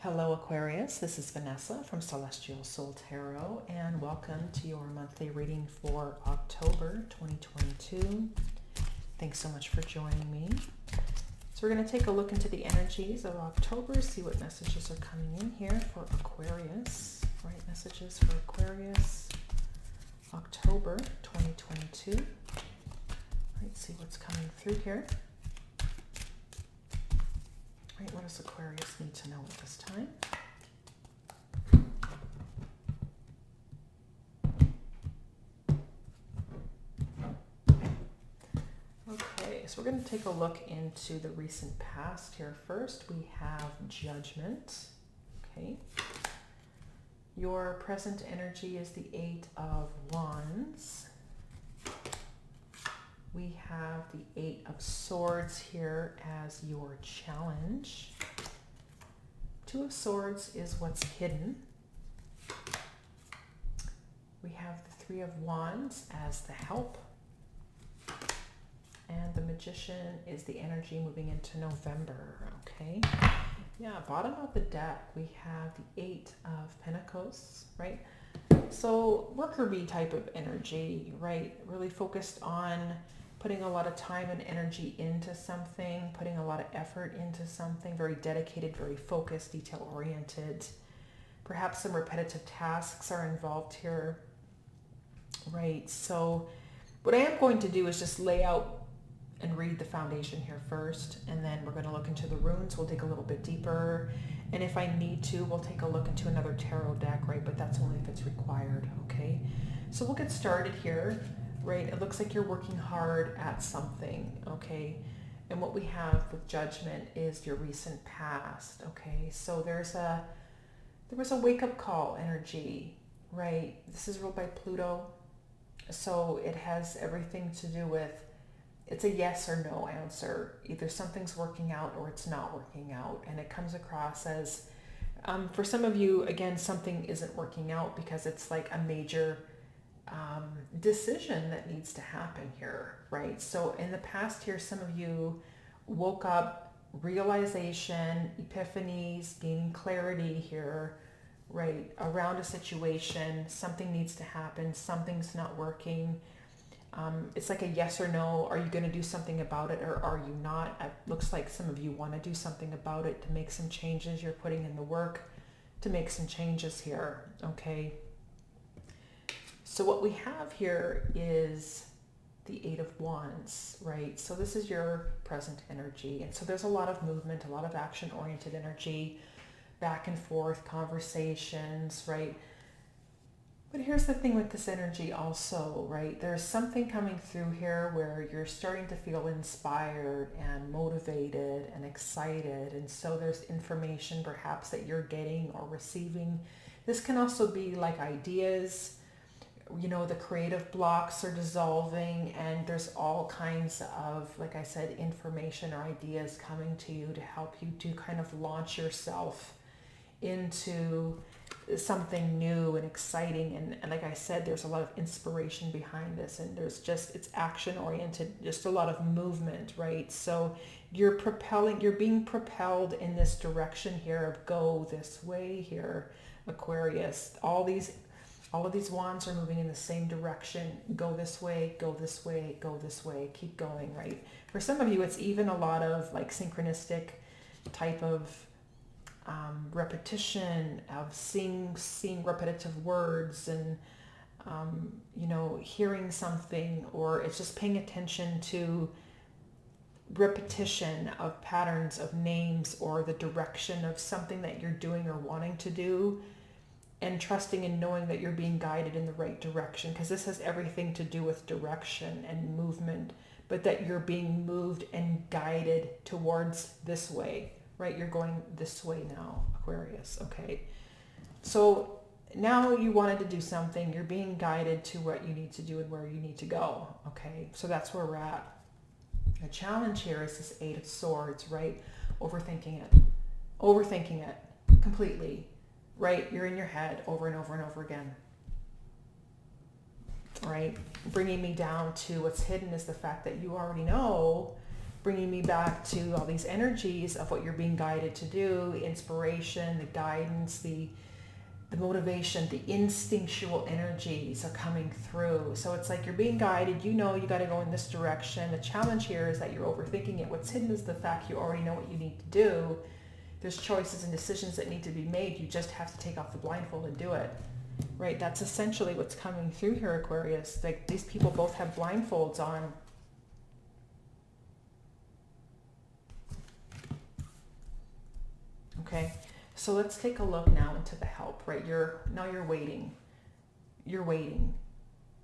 Hello Aquarius, this is Vanessa from Celestial Soul Tarot and welcome to your monthly reading for October 2022. Thanks so much for joining me. So we're going to take a look into the energies of October, see what messages are coming in here for Aquarius. Right, messages for Aquarius, October 2022. Right, see what's coming through here. Right, what does Aquarius need to know at this time? Okay, so we're going to take a look into the recent past here. First, we have Judgment. Okay. Your present energy is the Eight of Wands. We have the Eight of Swords here as your challenge. Two of Swords is what's hidden. We have the Three of Wands as the help. And the Magician is the energy moving into November, okay? Yeah, bottom of the deck, we have the Eight of Pentacles, right? So worker bee type of energy, right? Really focused on putting a lot of time and energy into something, putting a lot of effort into something, very dedicated, very focused, detail-oriented. Perhaps some repetitive tasks are involved here, right? So what I am going to do is just lay out and read the foundation here first, and then we're going to look into the runes. We'll dig a little bit deeper, and if I need to, we'll take a look into another tarot deck, right? But that's only if it's required, okay? So we'll get started here. Right, it looks like you're working hard at something, okay? And what we have with Judgment is your recent past, okay? So there was a wake-up call energy, right? This is ruled by Pluto, so it has everything to do with, it's a yes or no answer. Either something's working out or it's not working out, and it comes across as, for some of you, again, something isn't working out because it's like a major decision that needs to happen here, right? So in the past here, some of you woke up, realization, epiphanies, gaining clarity here, right? Around a situation, something needs to happen, something's not working. It's like a yes or no. Are you going to do something about it or are you not? It looks like some of you want to do something about it, to make some changes. You're putting in the work to make some changes here, okay? So what we have here is the Eight of Wands, right? So this is your present energy. And so there's a lot of movement, a lot of action-oriented energy, back and forth, conversations, right? But here's the thing with this energy also, right? There's something coming through here where you're starting to feel inspired and motivated and excited. And so there's information perhaps that you're getting or receiving. This can also be like ideas. You know, the creative blocks are dissolving and there's all kinds of, like I said, information or ideas coming to you to help you to kind of launch yourself into something new and exciting. And like I said, there's a lot of inspiration behind this, and there's just, it's action oriented, just a lot of movement, right? So you're being propelled in this direction here of go this way here, Aquarius. All of these wands are moving in the same direction. Go this way, go this way, go this way. Keep going, right? For some of you, it's even a lot of like synchronistic type of repetition of seeing repetitive words and, you know, hearing something, or it's just paying attention to repetition of patterns of names or the direction of something that you're doing or wanting to do, and trusting and knowing that you're being guided in the right direction, because this has everything to do with direction and movement, but that you're being moved and guided towards this way, right? You're going this way now, Aquarius, okay? So now you wanted to do something, you're being guided to what you need to do and where you need to go, okay? So that's where we're at. The challenge here is this Eight of Swords, right? Overthinking it completely. Right? You're in your head over and over and over again. Right? Bringing me down to what's hidden is the fact that you already know bringing me back to all these energies of what you're being guided to do, the inspiration, the guidance, the motivation, the instinctual energies are coming through. So it's like you're being guided, you know you got to go in this direction. The challenge here is that you're overthinking it. What's hidden is the fact you already know what you need to do. There's choices and decisions that need to be made. You just have to take off the blindfold and do it. Right? That's essentially what's coming through here, Aquarius. Like these people both have blindfolds on. Okay. So let's take a look now into the help, right? You're waiting. You're waiting.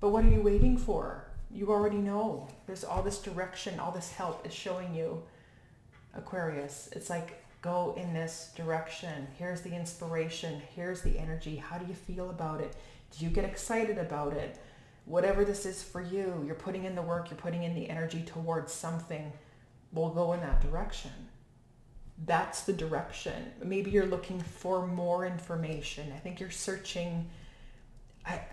But what are you waiting for? You already know. There's all this direction, all this help is showing you, Aquarius. It's like, go in this direction. Here's the inspiration. Here's the energy. How do you feel about it? Do you get excited about it? Whatever this is for you, you're putting in the work, you're putting in the energy towards something. We'll go in that direction. That's the direction. Maybe you're looking for more information. I think you're searching.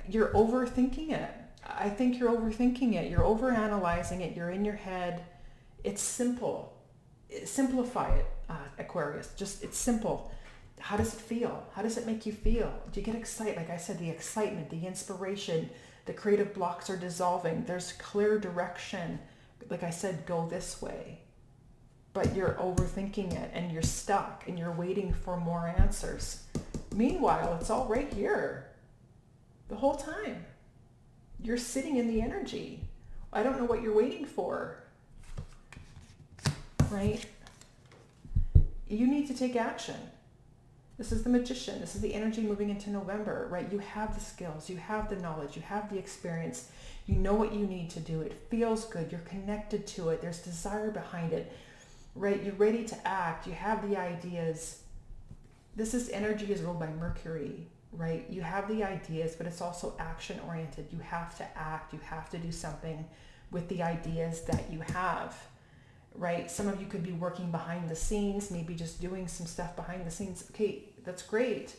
You're overthinking it. I think you're overthinking it. You're overanalyzing it. You're in your head. It's simple. Simplify it, Aquarius. It's simple. How does it feel? How does it make you feel? Do you get excited? Like I said, the excitement, the inspiration, the creative blocks are dissolving. There's clear direction. Like I said, go this way. But you're overthinking it and you're stuck and you're waiting for more answers. Meanwhile, it's all right here. The whole time. You're sitting in the energy. I don't know what you're waiting for. Right? You need to take action. This is the Magician. This is the energy moving into November, right? You have the skills, you have the knowledge, you have the experience. You know what you need to do. It feels good. You're connected to it. There's desire behind it. Right? You're ready to act. You have the ideas. Energy is ruled by Mercury, right? You have the ideas, but it's also action oriented. You have to act. You have to do something with the ideas that you have, right? Some of you could be working behind the scenes, maybe just doing some stuff behind the scenes. Okay, that's great,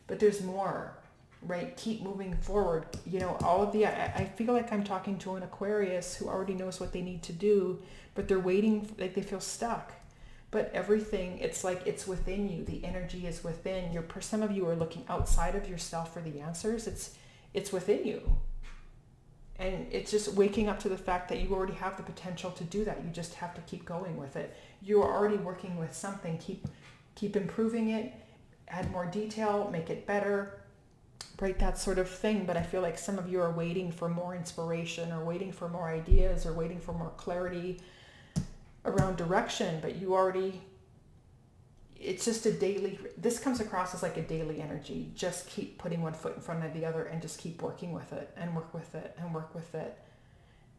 but there's more, right? Keep moving forward. You know, all of I feel like I'm talking to an Aquarius who already knows what they need to do, but they're waiting, like they feel stuck. But everything, it's like it's within you. The energy is within. Some of you are looking outside of yourself for the answers. It's within you. And it's just waking up to the fact that you already have the potential to do that. You just have to keep going with it. You are already working with something. Keep improving it, add more detail, make it better, right? That sort of thing. But I feel like some of you are waiting for more inspiration or waiting for more ideas or waiting for more clarity around direction, but it's just this comes across as like a daily energy. Just keep putting one foot in front of the other and just keep working with it and work with it and work with it.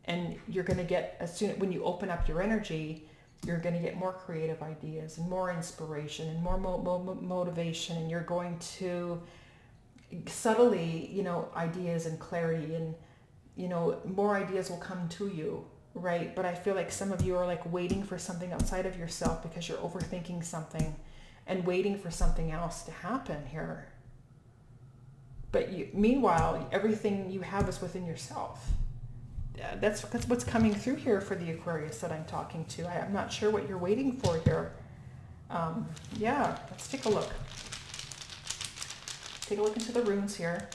And you're going to get, when you open up your energy, you're going to get more creative ideas and more inspiration and more motivation. And you're going to subtly, ideas and clarity and, more ideas will come to you. Right? But I feel like some of you are like waiting for something outside of yourself because you're overthinking something and waiting for something else to happen here. But meanwhile, everything you have is within yourself. That's what's coming through here for the Aquarius that I'm talking to. I'm not sure what you're waiting for here. Let's take a look. Take a look into the runes here.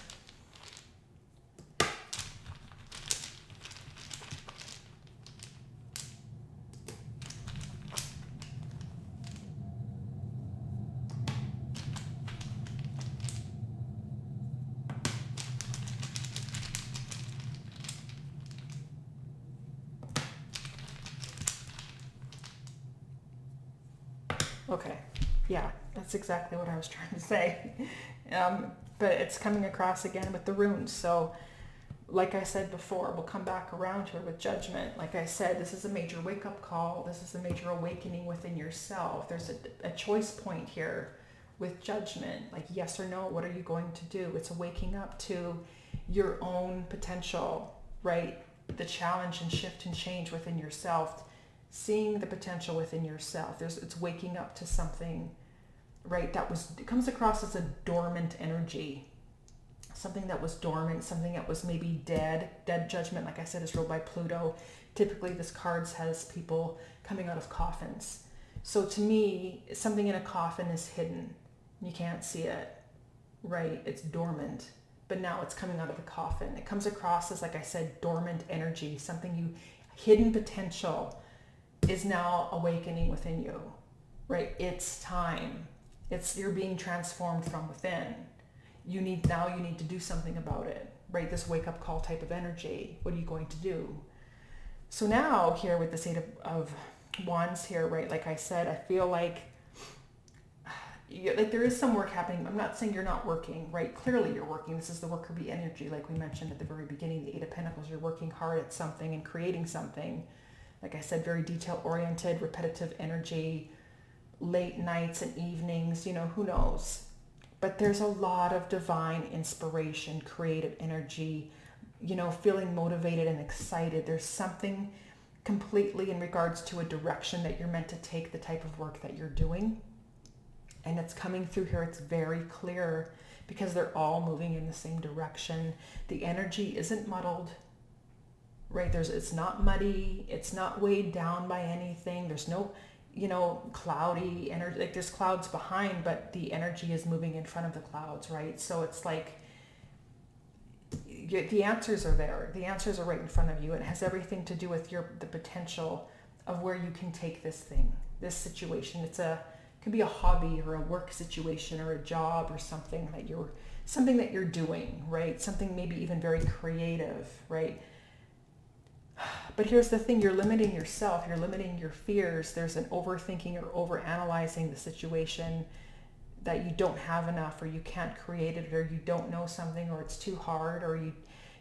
Okay, yeah, that's exactly what I was trying to say. But it's coming across again with the runes. So like I said before, we'll come back around here with Judgment. Like I said, this is a major wake-up call. This is a major awakening within yourself. There's a choice point here with Judgment, like yes or no, what are you going to do? It's a waking up to your own potential, right? The challenge and shift and change within yourself. Seeing the potential within yourself. It's waking up to something, right? It comes across as a dormant energy. something that was dormant, something that was maybe dead. Dead judgment, like I said, is ruled by Pluto. Typically this card has people coming out of coffins. So to me, something in a coffin is hidden. You can't see it, right? It's dormant, but now it's coming out of the coffin. It comes across as, like I said, dormant energy, hidden potential is now awakening within you, right? It's time. You're being transformed from within. You need to do something about it, right? This wake up call type of energy. What are you going to do? So now here with this Eight of Wands here, right? Like I said, I feel like there is some work happening. I'm not saying you're not working, right? Clearly you're working. This is the worker bee energy, like we mentioned at the very beginning, the Eight of Pentacles. You're working hard at something and creating something. Like I said, very detail oriented, repetitive energy, late nights and evenings, who knows? But there's a lot of divine inspiration, creative energy, feeling motivated and excited. There's something completely in regards to a direction that you're meant to take, the type of work that you're doing. And it's coming through here. It's very clear because they're all moving in the same direction. The energy isn't muddled, right? It's not muddy. It's not weighed down by anything. There's no, cloudy energy. Like there's clouds behind, but the energy is moving in front of the clouds, right? So it's like the answers are there. The answers are right in front of you. It has everything to do with the potential of where you can take this situation. It could be a hobby or a work situation or a job or something that you're doing, right? Something maybe even very creative, right? But here's the thing, you're limiting yourself, you're limiting your fears. There's an overthinking or overanalyzing the situation, that you don't have enough, or you can't create it, or you don't know something, or it's too hard, or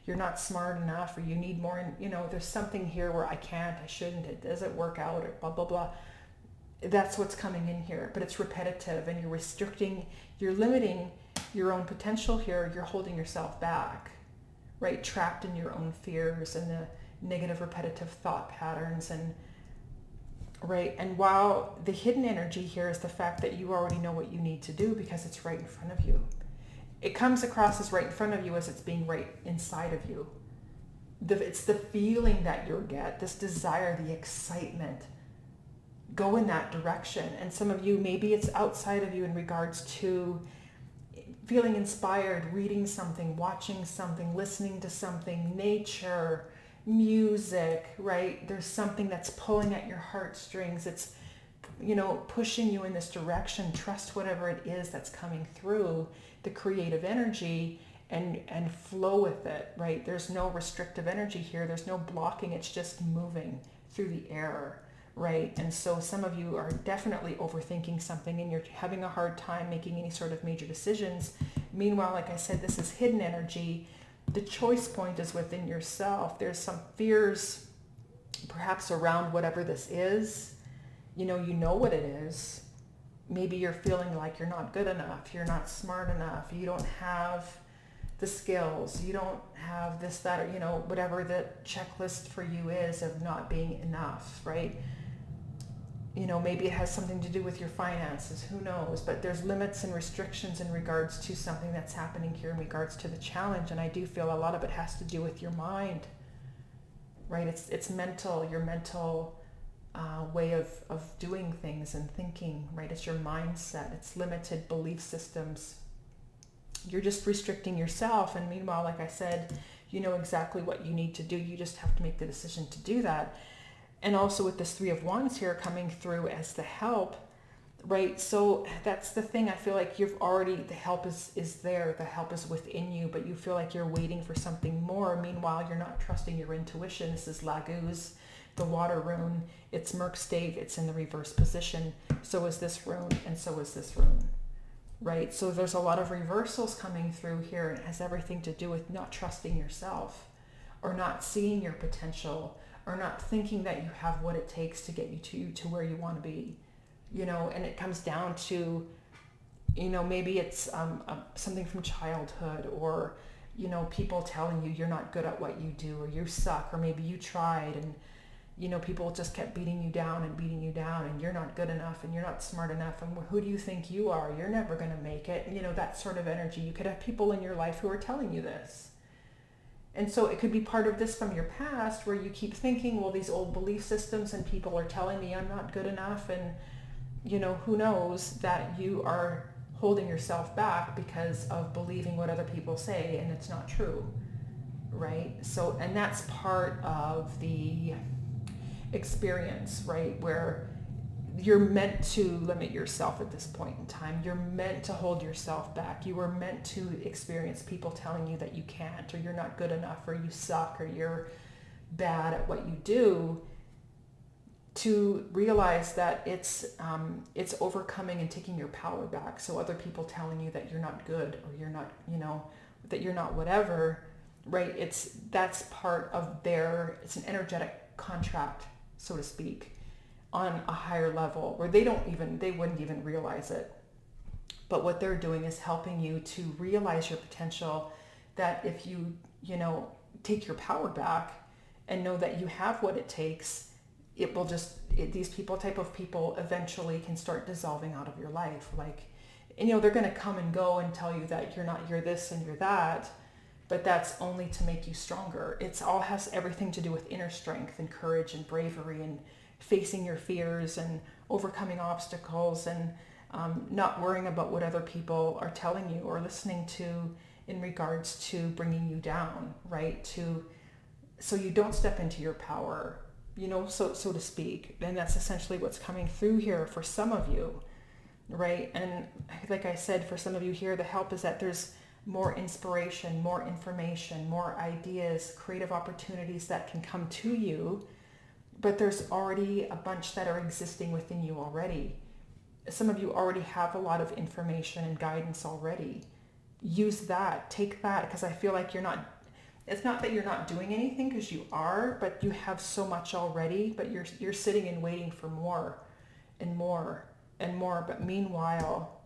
you're not smart enough, or you need more, there's something here where I can't, I shouldn't, it doesn't work out, or blah, blah, blah. That's what's coming in here, but it's repetitive, and you're limiting your own potential here. You're holding yourself back, right? Trapped in your own fears and the negative repetitive thought patterns, and right. And while the hidden energy here is the fact that you already know what you need to do because it's right in front of you. It comes across as right in front of you as it's being right inside of you. It's the feeling that you'll get, this desire, the excitement. Go in that direction. And some of you, maybe it's outside of you in regards to feeling inspired, reading something, watching something, listening to something, nature, music, right? There's something that's pulling at your heartstrings. It's, pushing you in this direction. Trust whatever it is that's coming through, the creative energy, and flow with it, right? There's no restrictive energy here. There's no blocking. It's just moving through the air, right? And so some of you are definitely overthinking something and you're having a hard time making any sort of major decisions. Meanwhile, like I said, this is hidden energy. The choice point is within yourself. There's some fears perhaps around whatever this is. You know what it is. Maybe you're feeling like you're not good enough. You're not smart enough. You don't have the skills. You don't have this, that, or, whatever the checklist for you is of not being enough, right? Maybe it has something to do with your finances. Who knows? But there's limits and restrictions in regards to something that's happening here in regards to the challenge. And I do feel a lot of it has to do with your mind, right? It's mental, your mental way of doing things and thinking, right? It's your mindset. It's limited belief systems. You're just restricting yourself. And meanwhile, like I said, you know exactly what you need to do. You just have to make the decision to do that. And also with this Three of Wands here coming through as the help, right? So that's the thing. I feel like the help is there. The help is within you, but you feel like you're waiting for something more. Meanwhile, you're not trusting your intuition. This is Laguz, the water rune. It's Merkstave. It's in the reverse position. So is this rune, and so is this rune, right? So there's a lot of reversals coming through here, and it has everything to do with not trusting yourself, or not seeing your potential, or not thinking that you have what it takes to get you to where you want to be, and it comes down to, maybe it's something from childhood, or, people telling you you're not good at what you do, or you suck, or maybe you tried and, people just kept beating you down and you're not good enough and you're not smart enough and who do you think you are? You're never going to make it. That sort of energy. You could have people in your life who are telling you this. And so it could be part of this from your past where you keep thinking, well, these old belief systems and people are telling me I'm not good enough. And, who knows that you are holding yourself back because of believing what other people say and it's not true, right? So, and that's part of the experience, right? Where you're meant to limit yourself at this point in time. You're meant to hold yourself back. You were meant to experience people telling you that you can't, or you're not good enough, or you suck, or you're bad at what you do, to realize that it's overcoming and taking your power back. So other people telling you that you're not good, or you're not, that you're not whatever, right? That's part of it's an energetic contract, so to speak, on a higher level where they wouldn't even realize it. But what they're doing is helping you to realize your potential, that if you, take your power back and know that you have what it takes, these type of people eventually can start dissolving out of your life. Like, they're going to come and go and tell you that you're this and you're that, but that's only to make you stronger. It all has everything to do with inner strength and courage and bravery and facing your fears and overcoming obstacles and not worrying about what other people are telling you or listening to in regards to bringing you down, right? So you don't step into your power, so to speak. And that's essentially what's coming through here for some of you, right? And like I said, for some of you here, the help is that there's more inspiration, more information, more ideas, creative opportunities that can come to you. But there's already a bunch that are existing within you already. Some of you already have a lot of information and guidance already. Use that, take that, because I feel like it's not that you're not doing anything, because you are, but you have so much already, but you're sitting and waiting for more and more and more. But meanwhile,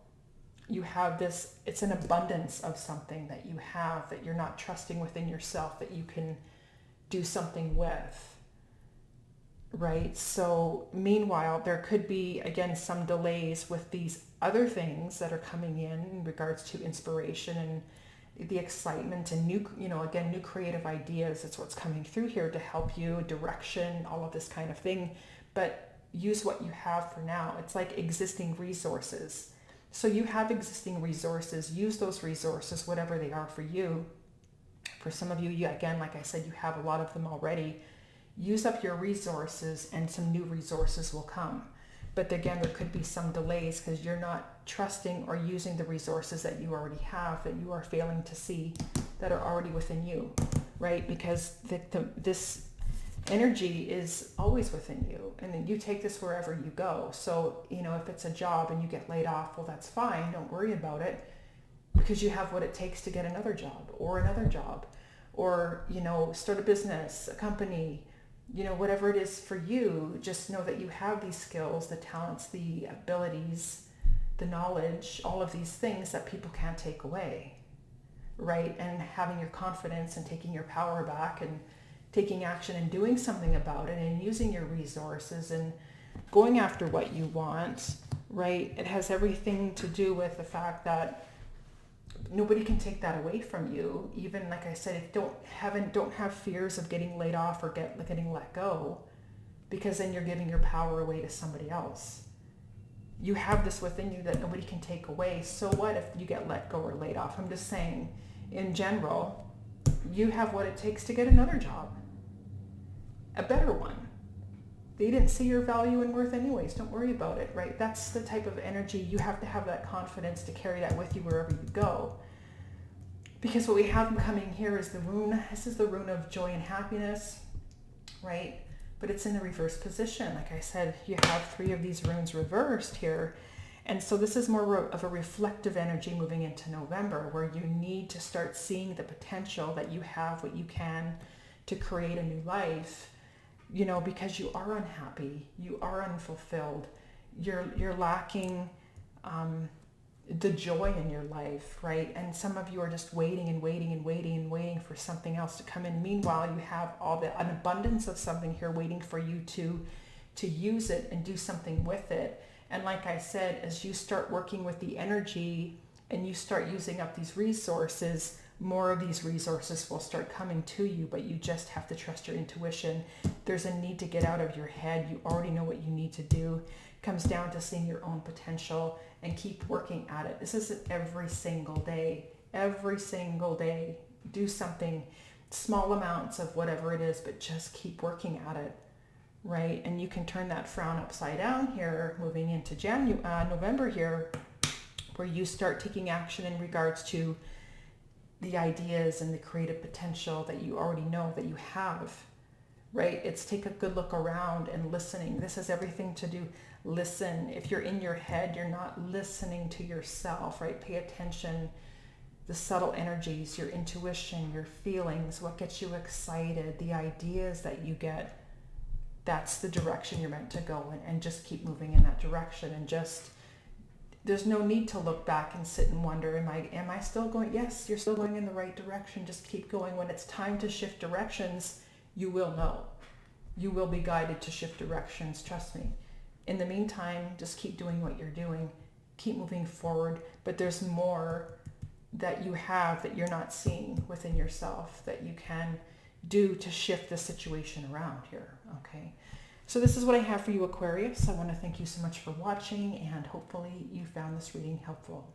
you have this, it's an abundance of something that you have that you're not trusting within yourself that you can do something with. Right? So meanwhile, there could be, again, some delays with these other things that are coming in regards to inspiration and the excitement and new creative ideas. That's what's coming through here to help you, direction, all of this kind of thing. But use what you have for now. It's like existing resources. So you have existing resources. Use those resources, whatever they are for you. For some of you, again, like I said, you have a lot of them already. Use up your resources and some new resources will come. But again, there could be some delays because you're not trusting or using the resources that you already have, that you are failing to see, that are already within you, right? Because this energy is always within you, and then you take this wherever you go. So, if it's a job and you get laid off, well, that's fine. Don't worry about it, because you have what it takes to get another job, or start a business, a company, whatever it is for you. Just know that you have these skills, the talents, the abilities, the knowledge, all of these things that people can't take away, right? And having your confidence and taking your power back and taking action and doing something about it and using your resources and going after what you want, right? It has everything to do with the fact that nobody can take that away from you. Even, like I said, don't have fears of getting laid off or getting let go, because then you're giving your power away to somebody else. You have this within you that nobody can take away. So what if you get let go or laid off? I'm just saying, in general, you have what it takes to get another job, a better one. They didn't see your value and worth anyways. Don't worry about it, right? That's the type of energy. You have to have that confidence to carry that with you wherever you go. Because what we have coming here is the rune. This is the rune of joy and happiness, right? But it's in the reverse position. Like I said, you have 3 of these runes reversed here. And so this is more of a reflective energy moving into November, where you need to start seeing the potential that you have, what you can, to create a new life. Because you are unhappy, you are unfulfilled, you're lacking the joy in your life, right? And some of you are just waiting and waiting and waiting and waiting for something else to come in. Meanwhile, you have an abundance of something here waiting for you to use it and do something with it. And like I said, as you start working with the energy and you start using up these resources, more of these resources will start coming to you, but you just have to trust your intuition. There's a need to get out of your head. You already know what you need to do. It comes down to seeing your own potential and keep working at it. This isn't every single day. Every single day, do something, small amounts of whatever it is, but just keep working at it, right? And you can turn that frown upside down here, moving into November here, where you start taking action in regards to the ideas and the creative potential that you already know that you have, right? It's take a good look around and listening. This has everything to do. Listen. If you're in your head, you're not listening to yourself, right? Pay attention. The subtle energies, your intuition, your feelings, what gets you excited, the ideas that you get, that's the direction you're meant to go in, and just keep moving in that direction. And just, there's no need to look back and sit and wonder, am I still going? Yes, you're still going in the right direction. Just keep going. When it's time to shift directions, you will know. You will be guided to shift directions. Trust me. In the meantime, just keep doing what you're doing. Keep moving forward. But there's more that you have that you're not seeing within yourself that you can do to shift the situation around here. Okay. So this is what I have for you, Aquarius. I want to thank you so much for watching, and hopefully you found this reading helpful.